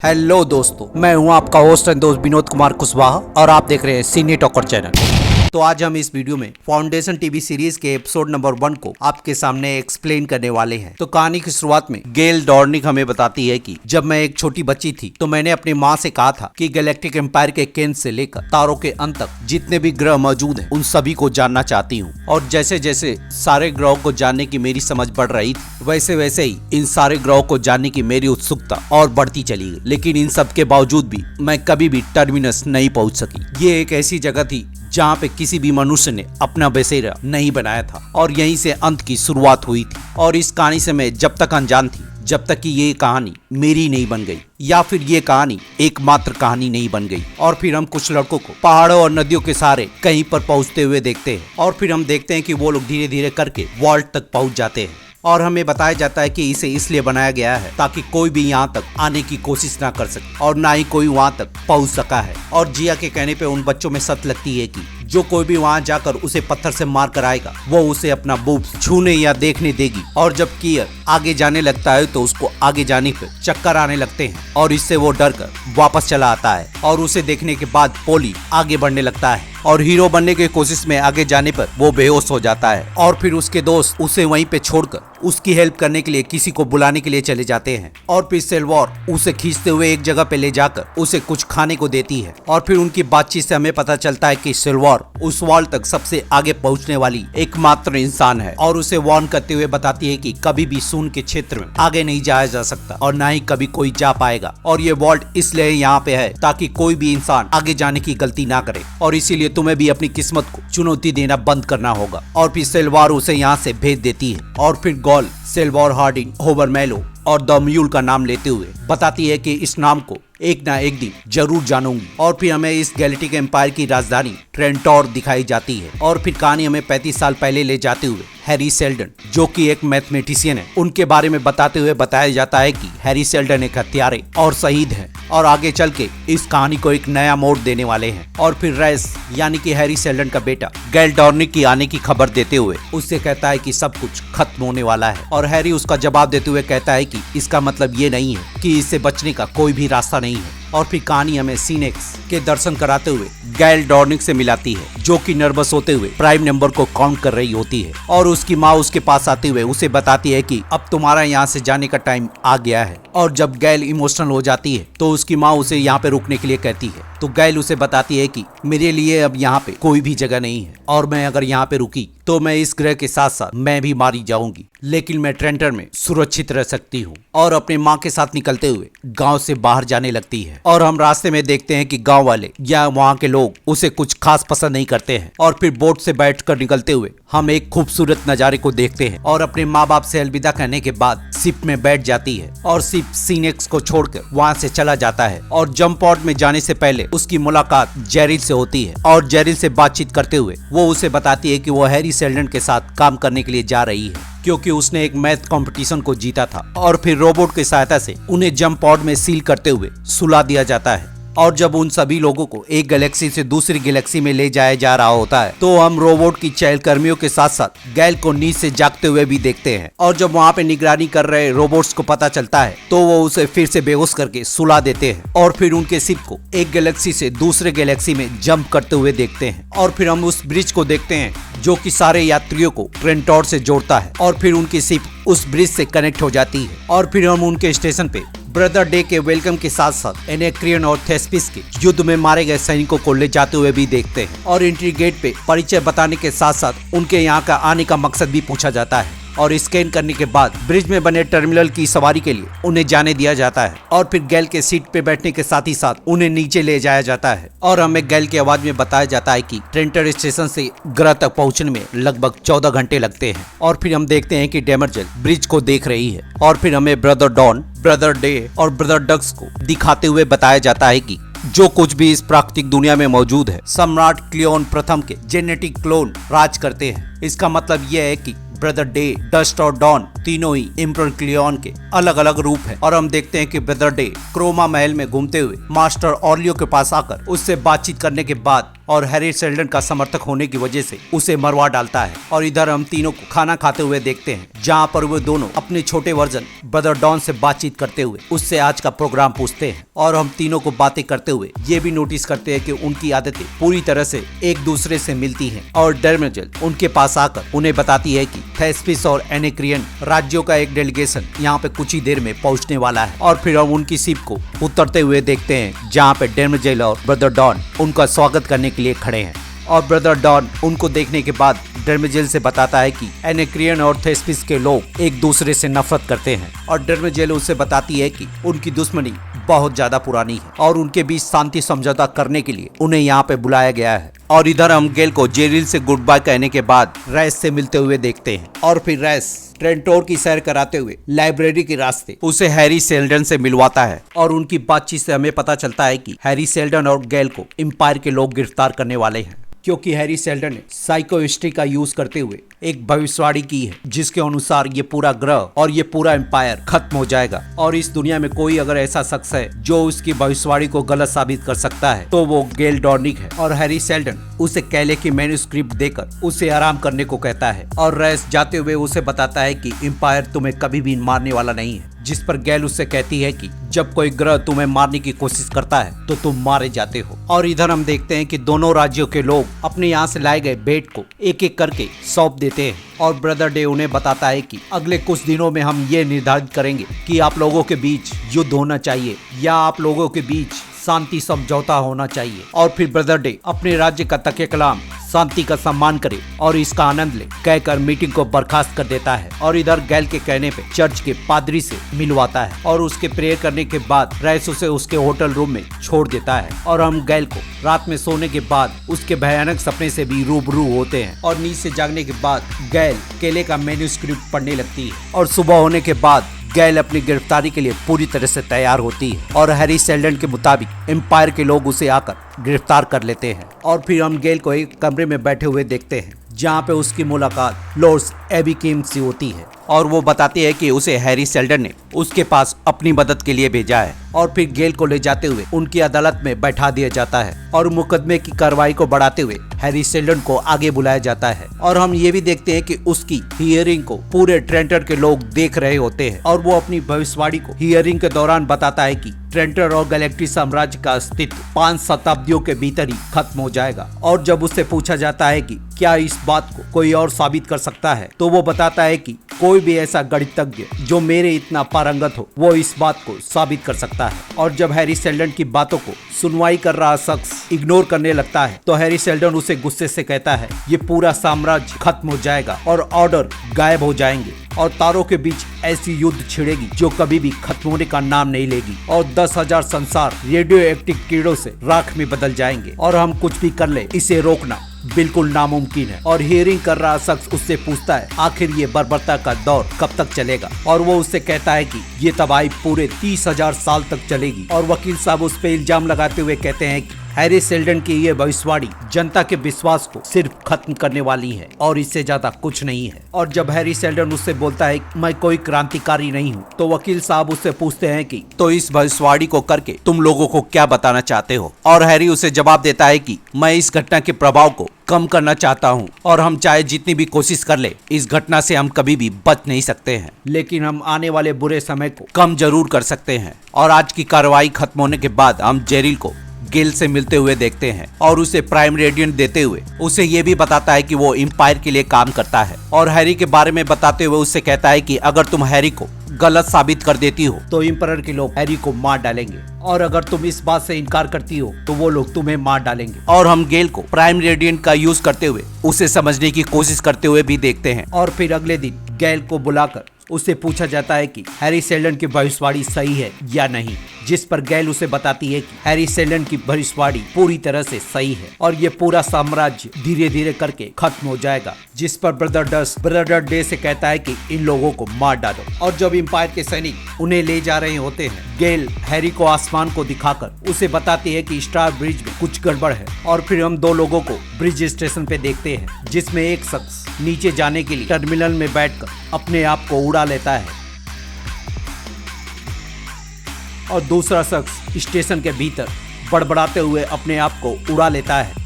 Hello दोस्तों, मैं हूं आपका होस्ट एंड दोस्त विनोद कुमार कुशवाहा और आप देख रहे हैं सिने टॉकर चैनल। तो आज हम इस वीडियो में फाउंडेशन टीवी सीरीज के एपिसोड नंबर 1 को आपके सामने एक्सप्लेन करने वाले हैं। तो कहानी की शुरुआत में गेल डॉर्निक हमें बताती है कि जब मैं एक छोटी बच्ची थी तो मैंने अपनी माँ से कहा था कि गैलेक्टिक एम्पायर के केंद्र से लेकर तारों के अंत तक जितने भी ग्रह मौजूद हैं उन सभी को जानना चाहती हूँ। और जैसे जैसे सारे ग्रहों को जानने की मेरी समझ बढ़ रही थी वैसे वैसे ही इन सारे ग्रहों को जानने की मेरी उत्सुकता और बढ़ती चली गई। लेकिन इन सब के बावजूद भी मैं कभी भी टर्मिनस नहीं पहुँच सकी। ये एक ऐसी जगह थी जहाँ पे किसी भी मनुष्य ने अपना बसेरा नहीं बनाया था और यहीं से अंत की शुरुआत हुई थी। और इस कहानी से मैं जब तक अनजान थी, जब तक कि ये कहानी मेरी नहीं बन गई या फिर ये कहानी एकमात्र कहानी नहीं बन गई। और फिर हम कुछ लड़कों को पहाड़ों और नदियों के सहारे कहीं पर पहुंचते हुए देखते हैं और फिर हम देखते हैं कि वो लोग धीरे धीरे करके वॉल्ट तक पहुंच जाते हैं। और हमें बताया जाता है कि इसे इसलिए बनाया गया है ताकि कोई भी यहाँ तक आने की कोशिश ना कर सके और ना ही कोई वहाँ तक पहुँच सका है। और जिया के कहने पे उन बच्चों में सत लगती है कि जो कोई भी वहाँ जाकर उसे पत्थर से मार कर आएगा वो उसे अपना बूब छूने या देखने देगी। और जब कियर आगे जाने लगता है तो उसको आगे जाने पर चक्कर आने लगते हैं और इससे वो डर कर वापस चला आता है। और उसे देखने के बाद पोली आगे बढ़ने लगता है और हीरो बनने की कोशिश में आगे जाने पर वो बेहोश हो जाता है। और फिर उसके दोस्त उसे वहीं पे छोड़कर उसकी हेल्प करने के लिए किसी को बुलाने के लिए चले जाते हैं। और फिर सेल्वार उसे खींचते हुए एक जगह पे ले जाकर उसे कुछ खाने को देती है। और फिर उनकी बातचीत से हमें पता चलता है कि सेल्वार उस वॉल तक सबसे आगे पहुंचने वाली एकमात्र इंसान है और उसे वार्न करते हुए बताती है कि कभी भी सून के क्षेत्र में आगे नहीं जाया जा सकता और ना ही कभी कोई जा पाएगा। और ये वॉल्ट इसलिए यहाँ पे है ताकि कोई भी इंसान आगे जाने की गलती ना करे और इसीलिए तुम्हें भी अपनी किस्मत को चुनौती देना बंद करना होगा। और फिर सेल्वार उसे यहाँ से भेज देती है। और फिर गॉल सेल्वार हार्डिंग होवर मेलो और द म्यूल का नाम लेते हुए बताती है कि इस नाम को एक ना एक दिन जरूर जानूंगी। और फिर हमें इस गैलेक्टिक एम्पायर की राजधानी ट्रेंटोर दिखाई जाती है। और फिर कहानी हमें 35 साल पहले ले जाते हुए हैरी सेल्डन जो कि एक मैथमेटिशियन है उनके बारे में बताते हुए बताया जाता है कि हैरी सेल्डन एक हत्यारे और शहीद है और आगे चल के इस कहानी को एक नया मोड़ देने वाले हैं। और फिर रेस यानी कि हैरी सेल्डन का बेटा गेल डॉर्निक की आने की खबर देते हुए उससे कहता है कि सब कुछ खत्म होने वाला है। और हैरी उसका जवाब देते हुए कहता है कि इसका मतलब ये नहीं है कि इससे बचने का कोई भी रास्ता नहीं है। और फिर कहानी हमें सीनेक्स के दर्शन कराते हुए गेल डॉर्निक से मिलाती है जो कि नर्वस होते हुए प्राइम नंबर को काउंट कर रही होती है। और उसकी माँ उसके पास आते हुए उसे बताती है कि अब तुम्हारा यहाँ से जाने का टाइम आ गया है। और जब गेल इमोशनल हो जाती है तो उसकी माँ उसे यहाँ पे रुकने के लिए कहती है। तो गेल उसे बताती है कि मेरे लिए अब यहाँ पे कोई भी जगह नहीं है और मैं अगर यहाँ पे रुकी तो मैं इस ग्रह के साथ साथ मैं भी मारी जाऊंगी, लेकिन मैं ट्रेंटर में सुरक्षित रह सकती हूँ। और अपने माँ के साथ निकलते हुए गांव से बाहर जाने लगती है। और हम रास्ते में देखते हैं कि गांव वाले या वहाँ के लोग उसे कुछ खास पसंद नहीं करते हैं। और फिर बोट से बैठकर निकलते हुए हम एक खूबसूरत नज़ारे को देखते हैं और अपने माँ बाप से अलविदा कहने के बाद शिप में बैठ जाती है और शिप सीनेक्स को छोड़कर वहाँ से चला जाता है। और जंप आउट में जाने से पहले उसकी मुलाकात जेरिल से होती है और जेरिल से बातचीत करते हुए वो उसे बताती है कि वो हैरी सेल्डन के साथ काम करने के लिए जा रही है क्योंकि उसने एक मैथ कंपटीशन को जीता था। और फिर रोबोट की सहायता से उन्हें जंप आउट में सील करते हुए सुला दिया जाता है। और जब उन सभी लोगों को एक गैलेक्सी से दूसरी गैलेक्सी में ले जाया जा रहा होता है तो हम रोबोट की चहलकर्मियों के साथ साथ गैल को नींद से जागते हुए भी देखते हैं। और जब वहाँ पे निगरानी कर रहे रोबोट्स को पता चलता है तो वो उसे फिर से बेहोश करके सुला देते हैं। और फिर उनके शिप को एक गैलेक्सी से दूसरे गैलेक्सी में जंप करते हुए देखते हैं। और फिर हम उस ब्रिज को देखते हैं जो कि सारे यात्रियों को ट्रेंटोर से जोड़ता है। और फिर उनकी शिप उस ब्रिज से कनेक्ट हो जाती है। और फिर हम उनके स्टेशन पे ब्रदर डे के वेलकम के साथ साथ एनेक्रियन और थेस्पिस के युद्ध में मारे गए सैनिकों को ले जाते हुए भी देखते हैं। और एंट्री गेट पे परिचय बताने के साथ साथ उनके यहाँ का आने का मकसद भी पूछा जाता है। और स्कैन करने के बाद ब्रिज में बने टर्मिनल की सवारी के लिए उन्हें जाने दिया जाता है। और फिर गेल के सीट पे बैठने के साथ ही साथ उन्हें नीचे ले जाया जाता है। और हमें गेल की आवाज में बताया जाता है कि ट्रेंटर स्टेशन से ग्रह तक पहुंचने में लगभग 14 घंटे लगते हैं। और फिर हम देखते हैं कि डेमर्जेल ब्रिज को देख रही है। और फिर हमें ब्रदर डॉन, ब्रदर डे और ब्रदर डग्स को दिखाते हुए बताया जाता है कि जो कुछ भी इस प्राकृतिक दुनिया में मौजूद है सम्राट क्लियोन प्रथम के जेनेटिक क्लोन राज करते हैं। इसका मतलब यह है कि ब्रदर डे, डस्ट और डॉन तीनों ही एम्परर क्लियोन के अलग अलग रूप हैं और हम देखते हैं कि ब्रदर डे क्रोमा महल में घूमते हुए मास्टर ऑर्लियो के पास आकर उससे बातचीत करने के बाद और हैरी सेल्डन का समर्थक होने की वजह से उसे मरवा डालता है। और इधर हम तीनों को खाना खाते हुए देखते हैं जहाँ पर वो दोनों अपने छोटे वर्जन ब्रदर डॉन से बातचीत करते हुए उससे आज का प्रोग्राम पूछते हैं। और हम तीनों को बातें करते हुए ये भी नोटिस करते हैं कि उनकी आदतें पूरी तरह से एक दूसरे से मिलती हैं। और डर्मेजल उनके पास आकर उन्हें बताती है कि थेस्पिस और एनेक्रियन राज्यों का एक डेलीगेशन यहाँ पे कुछ ही देर में पहुँचने वाला है। और फिर हम उनकी शिप को उतरते हुए देखते हैं जहाँ पे डर्मेजल और ब्रदर डॉन उनका स्वागत करने के लिए खड़े हैं। और ब्रदर डॉन उनको देखने के बाद डर्मेजल से बताता है कि एनेक्रियन और थेस्पिस के लोग एक दूसरे से नफरत करते हैं। और डर्मेजल उसे बताती है कि उनकी दुश्मनी बहुत ज्यादा पुरानी है और उनके बीच शांति समझौता करने के लिए उन्हें यहाँ पे बुलाया गया है। और इधर हम गेल को जेरिल से गुड बाय कहने के बाद रैस से मिलते हुए देखते हैं। और फिर रैस ट्रेंटोर की सैर कराते हुए लाइब्रेरी के रास्ते उसे हैरी सेल्डन से मिलवाता है। और उनकी बातचीत से हमें पता चलता है कि हैरी सेल्डन और गेल को एम्पायर के लोग गिरफ्तार करने वाले हैं, क्योंकि हैरी सेल्डन ने साइकोहिस्ट्री का यूज करते हुए एक भविष्यवाणी की है जिसके अनुसार ये पूरा ग्रह और ये पूरा एम्पायर खत्म हो जाएगा। और इस दुनिया में कोई अगर ऐसा शख्स है जो उसकी भविष्यवाणी को गलत साबित कर सकता है तो वो गेल डॉर्निक है। और हैरी सेल्डन उसे कैले की मैन्युस्क्रिप्ट देकर उसे आराम करने को कहता है। और रैस जाते हुए उसे बताता है कि एम्पायर तुम्हें कभी भी मारने वाला नहीं है, जिस पर गेल उससे कहती है कि जब कोई ग्रह तुम्हें मारने की कोशिश करता है तो तुम मारे जाते हो। और इधर हम देखते हैं कि दोनों राज्यों के लोग अपने यहाँ से लाए गए बेट को एक एक करके सौंप देते हैं। और ब्रदर डे उन्हें बताता है कि अगले कुछ दिनों में हम ये निर्धारित करेंगे कि आप लोगों के बीच युद्ध होना चाहिए या आप लोगों के बीच शांति समझौता होना चाहिए। और फिर ब्रदर डे अपने राज्य का तकिया कलाम शांति का सम्मान करे और इसका आनंद ले कहकर मीटिंग को बर्खास्त कर देता है। और इधर गैल के कहने पे चर्च के पादरी से मिलवाता है और उसके प्रेयर करने के बाद रैस उसे उसके होटल रूम में छोड़ देता है। और हम गैल को रात में सोने के बाद उसके भयानक सपने से भी रूबरू होते हैं। और नींद से जागने के बाद गैल केले का मैन्युस्क्रिप्ट पढ़ने लगती है। और सुबह होने के बाद गैल अपनी गिरफ्तारी के लिए पूरी तरह से तैयार होती है। और हैरी सेल्डन के मुताबिक एम्पायर के लोग उसे आकर गिरफ्तार कर लेते हैं। और फिर हम गेल को एक कमरे में बैठे हुए देखते हैं जहाँ पे उसकी मुलाकात लॉर्ड एबिकिम से होती है। और वो बताती है कि उसे हैरी सेल्डन ने उसके पास अपनी मदद के लिए भेजा है। और फिर गेल को ले जाते हुए उनकी अदालत में बैठा दिया जाता है और मुकदमे की कार्रवाई को बढ़ाते हुए हैरी सेल्डन को आगे बुलाया जाता है। और हम ये भी देखते हैं कि उसकी हियरिंग को पूरे ट्रेंटर के लोग देख रहे होते हैं। और वो अपनी भविष्यवाणी को हियरिंग के दौरान बताता है कि ट्रेंटर और गैलेक्टिक साम्राज्य का अस्तित्व 5 शताब्दियों के भीतर ही खत्म हो जाएगा। और जब उससे पूछा जाता है कि क्या इस बात को कोई और साबित कर सकता है तो वो बताता है कि कोई भी ऐसा गणितज्ञ जो मेरे इतना पारंगत हो वो इस बात को साबित कर सकता है। और जब हैरी सेल्डन की बातों को सुनवाई कर रहा शख्स इग्नोर करने लगता है तो हैरी सेल्डन उसे गुस्से से कहता है ये पूरा साम्राज्य खत्म हो जाएगा और ऑर्डर गायब हो जाएंगे और तारों के बीच ऐसी युद्ध छिड़ेगी जो कभी भी खत्म होने का नाम नहीं लेगी और 10,000 संसार रेडियो एक्टिव कीड़ों से राख में बदल जाएंगे और हम कुछ भी कर ले इसे रोकना बिल्कुल नामुमकिन है। और हियरिंग कर रहा शख्स उससे पूछता है आखिर ये बर्बरता का दौर कब तक चलेगा। और वो उससे कहता है कि ये तबाही पूरे 30,000 साल तक चलेगी। और वकील साहब उस पे इल्जाम लगाते हुए कहते हैं कि हैरी सेल्डन की ये भविष्यवाणी जनता के विश्वास को सिर्फ खत्म करने वाली है और इससे ज्यादा कुछ नहीं है। और जब हैरी सेल्डन उससे बोलता है मैं कोई क्रांतिकारी नहीं हूँ तो वकील साहब उससे पूछते हैं कि तो इस भविष्यवाणी को करके तुम लोगों को क्या बताना चाहते हो। और हैरी उसे जवाब देता है कि मैं इस घटना के प्रभाव को कम करना चाहता हूँ और हम चाहे जितनी भी कोशिश कर ले इस घटना से हम कभी भी बच नहीं सकते हैं, लेकिन हम आने वाले बुरे समय को कम जरूर कर सकते हैं। और आज की कार्रवाई खत्म होने के बाद हम जेरिल को गेल से मिलते हुए देखते हैं और उसे प्राइम रेडियंट देते हुए उसे ये भी बताता है कि वो एम्पायर के लिए काम करता है। और हैरी के बारे में बताते हुए उससे कहता है कि अगर तुम हैरी को गलत साबित कर देती हो तो एम्परर के लोग हैरी को मार डालेंगे और अगर तुम इस बात से इनकार करती हो तो वो लोग तुम्हें मार डालेंगे। और हम गेल को प्राइम रेडियंट का यूज करते हुए उसे समझने की कोशिश करते हुए भी देखते हैं। और फिर अगले दिन गेल को बुलाकर उससे पूछा जाता है कि हैरी सेल्डन की भविष्यवाणी सही है या नहीं। जिस पर गैल उसे बताती है कि हैरी सेल्डन की भविष्यवाणी पूरी तरह से सही है और ये पूरा साम्राज्य धीरे धीरे करके खत्म हो जाएगा। जिस पर ब्रदर डे से कहता है कि इन लोगों को मार डालो। और जब एम्पायर के सैनिक उन्हें ले जा रहे होते हैं, गैल हैरी को आसमान को दिखाकर उसे बताती है कि स्टार ब्रिज में कुछ गड़बड़ है। और फिर हम दो लोगों को ब्रिज स्टेशन पे देखते हैं, जिसमें एक शख्स नीचे जाने के लिए टर्मिनल में बैठकर अपने आप को उड़ा लेता है और दूसरा शख्स स्टेशन के भीतर बड़बड़ाते हुए अपने आप को उड़ा लेता है,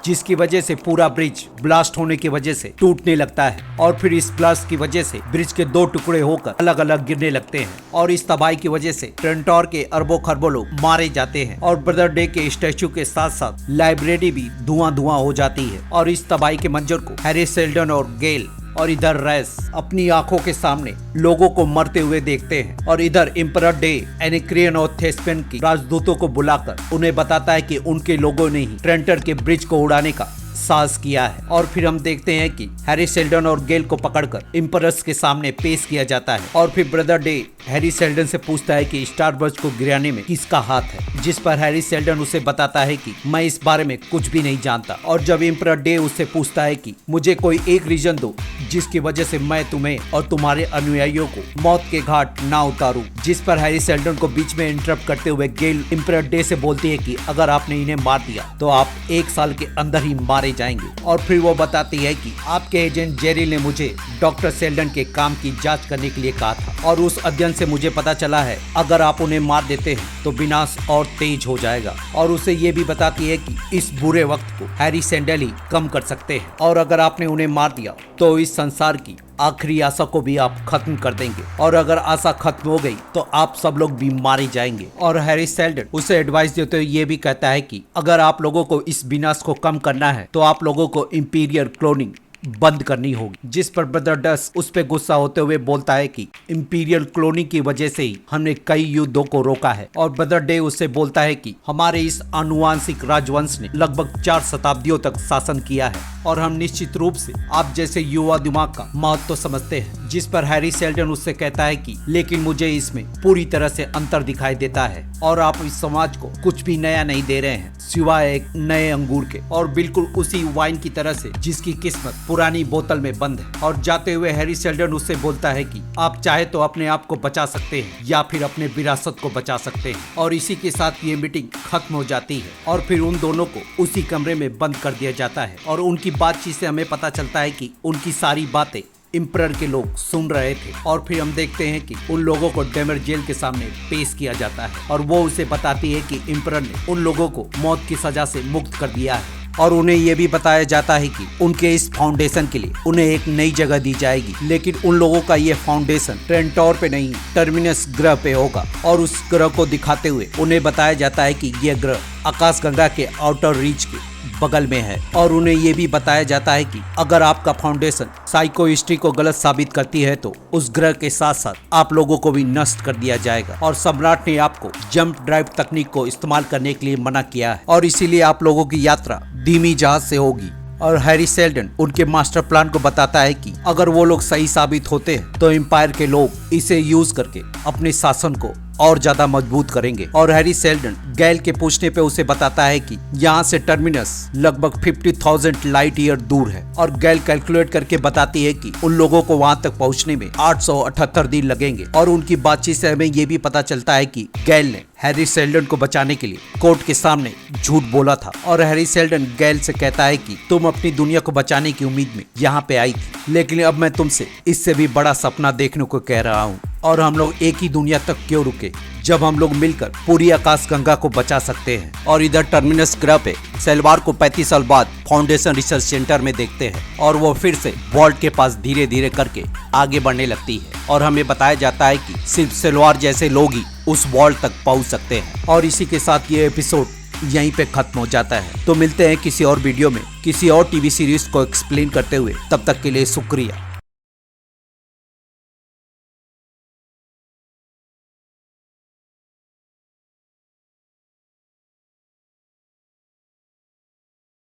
जिसकी वजह से पूरा ब्रिज ब्लास्ट होने की वजह से टूटने लगता है। और फिर इस ब्लास्ट की वजह से ब्रिज के दो टुकड़े होकर अलग अलग गिरने लगते हैं और इस तबाही की वजह से ट्रेंटोर के अरबों खरबों लोग मारे जाते हैं और ब्रदर डे के स्टैचू के साथ साथ लाइब्रेरी भी धुआं हो जाती है। और इस तबाही के मंजर को हैरी सेल्डन और गैल और इधर रेस अपनी आंखों के सामने लोगों को मरते हुए देखते हैं। और इधर एम्परर डे एनिक्रियन और थेस्पेन की राजदूतों को बुलाकर उन्हें बताता है कि उनके लोगों ने ही ट्रेंटर के ब्रिज को उड़ाने का साहस किया है। और फिर हम देखते हैं कि हैरी सेल्डन और गैल को पकड़कर एम्परर्स के सामने पेश किया जाता है। और फिर ब्रदर डे हैरी सेल्डन से पूछता है कि स्टार ब्रिज को गिराने में किसका हाथ है, जिस पर हैरी सेल्डन उसे बताता है कि मैं इस बारे में कुछ भी नहीं जानता। और जब एम्परर डे उससे पूछता है कि मुझे कोई एक रीजन दो जिसकी वजह से मैं तुम्हें और तुम्हारे अनुयायियों को मौत के घाट ना उतारूं, जिस पर हैरी सेल्डन को बीच में इंटरप्ट करते हुए गैल एम्परर डे से बोलती है कि अगर आपने इन्हें मार दिया तो आप 1 साल के अंदर ही मारे जाएंगे। और फिर वो बताती है कि आपके एजेंट जेरिल ने मुझे डॉक्टर सेल्डन के काम की जांच करने के लिए कहा था और उस अध्ययन से मुझे पता चला है अगर आप उन्हें मार देते हैं तो विनाश और तेज हो जाएगा। और उसे ये भी बताती है कि इस बुरे वक्त को हैरी सेल्डन ही कम कर सकते हैं और अगर आपने उन्हें मार दिया तो इस संसार की आखिरी आशा को भी आप खत्म कर देंगे और अगर आशा खत्म हो गई तो आप सब लोग भी मारे जाएंगे। और हैरी सेल्डन उसे एडवाइस देते हुए ये भी कहता है कि अगर आप लोगों को इस विनाश को कम करना है तो आप लोगों को इंपीरियल क्लोनिंग बंद करनी होगी, जिस पर ब्रदर डस उस पे गुस्सा होते हुए बोलता है कि इंपीरियल क्लोनिंग की वजह से ही हमने कई युद्धों को रोका है। और ब्रदर डे उससे बोलता है कि हमारे इस आनुवांशिक राजवंश ने लगभग 4 शताब्दियों तक शासन किया है और हम निश्चित रूप से आप जैसे युवा दिमाग का महत्व तो समझते हैं। जिस पर हैरी सेल्डन उससे कहता है कि लेकिन मुझे इसमें पूरी तरह से अंतर दिखाई देता है और आप इस समाज को कुछ भी नया नहीं दे रहे हैं सिवाय एक नए अंगूर के और बिल्कुल उसी वाइन की तरह से जिसकी किस्मत पुरानी बोतल में बंद है। और जाते हुए हैरी सेल्डन उससे बोलता है कि आप चाहे तो अपने आप को बचा सकते हैं या फिर अपने विरासत को बचा सकते हैं। और इसी के साथ ये मीटिंग खत्म हो जाती है और फिर उन दोनों को उसी कमरे में बंद कर दिया जाता है और उनकी बातचीत से हमें पता चलता है कि उनकी सारी बातें एम्परर के लोग सुन रहे थे। और फिर हम देखते हैं कि उन लोगों को डेमर जेल के सामने पेश किया जाता है और वो उसे बताती है कि एम्परर ने उन लोगों को मौत की सजा से मुक्त कर दिया है और उन्हें यह भी बताया जाता है कि उनके इस फाउंडेशन के लिए उन्हें एक नई जगह दी जाएगी, लेकिन उन लोगों का ये फाउंडेशन ट्रेंटोर पे नहीं टर्मिनस ग्रह पे होगा। और उस ग्रह को दिखाते हुए उन्हें बताया जाता है कि यह ग्रह आकाशगंगा के आउटर रीच के बगल में है और उन्हें ये भी बताया जाता है कि अगर आपका फाउंडेशन साइको हिस्ट्री को गलत साबित करती है तो उस ग्रह के साथ साथ आप लोगों को भी नष्ट कर दिया जाएगा। और सम्राट ने आपको जंप ड्राइव तकनीक को इस्तेमाल करने के लिए मना किया है और इसीलिए आप लोगों की यात्रा धीमी जहाज से होगी। और हैरी सेल्डन उनके मास्टर प्लान को बताता है कि अगर वो लोग सही साबित होते हैं तो एम्पायर के लोग इसे यूज करके अपने शासन को और ज्यादा मजबूत करेंगे। और हैरी सेल्डन गैल के पूछने पे उसे बताता है कि यहाँ से टर्मिनस लगभग 50,000 लाइट ईयर दूर है और गैल कैलकुलेट करके बताती है कि उन लोगों को वहाँ तक पहुँचने में 878 दिन लगेंगे। और उनकी बातचीत से हमें ये भी पता चलता है कि गैल ने हैरी सेल्डन को बचाने के लिए कोर्ट के सामने झूठ बोला था और हैरी सेल्डन गैल से कहता है कि तुम अपनी दुनिया को बचाने की उम्मीद में यहाँ पे आई थी, लेकिन अब मैं तुमसे इससे भी बड़ा सपना देखने को कह रहा हूँ और हम लोग एक ही दुनिया तक क्यों रुके जब हम लोग मिलकर पूरी आकाशगंगा को बचा सकते हैं। और इधर टर्मिनस ग्रह पे सेल्वार को 35 साल बाद फाउंडेशन रिसर्च सेंटर में देखते हैं और वो फिर से वॉल्ट के पास धीरे धीरे करके आगे बढ़ने लगती है और हमें बताया जाता है कि सिर्फ सेल्वार जैसे लोग ही उस वॉल्ट तक पहुंच सकते हैं। और इसी के साथ ये एपिसोड यहीं पे खत्म हो जाता है। तो मिलते हैं किसी और वीडियो में किसी और टीवी सीरीज को एक्सप्लेन करते हुए, तब तक के लिए शुक्रिया।